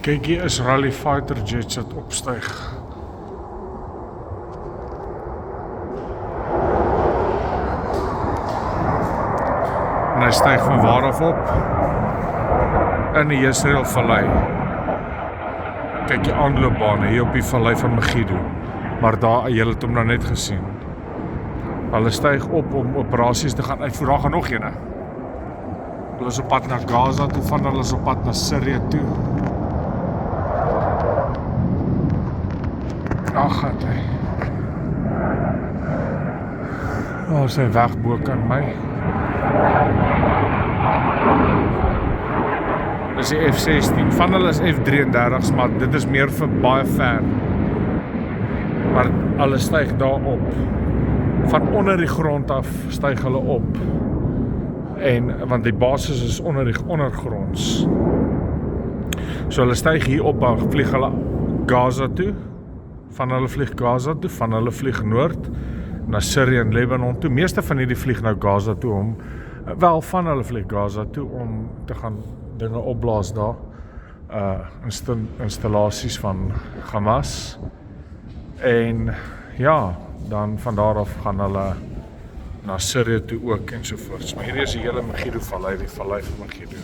Kyk, hier is Rally Fighter jets wat opstyg. En hy styg van waar af op? In die Jezreel Vallei. Kyk die aanloopbane hier op die Vallei van Megiddo. Maar daar, julle het hom nou net gesien. Hulle styg op om operasies te gaan uitvoer. Daar gaan nog een. Hulle is op pad na Gaza toe, van hulle is op pad na Syrië toe. Daar gaat hy. Daar is hy weg bo kan my. Dis die F-16, van hulle is F-33's, maar dit is meer vir baie ver. Maar hulle styg daar op. Van onder die grond af styg hulle op. En, want die basis is ondergronds. So hulle styg hier op, dan vlieg hulle Gaza toe. Van hulle vlieg Gaza toe, van hulle vlieg noord, na Syrië en Lebanon toe. Meeste van hierdie vlieg nou Gaza toe om, wel van hulle vlieg Gaza toe om te gaan dinge opblaas daar. Installasies van Hamas. En ja, dan van daar af gaan hulle na Syrië toe ook ensovoorts. Maar hierdie is die hele Megiddo Vallei, die Vallei van Megiddo.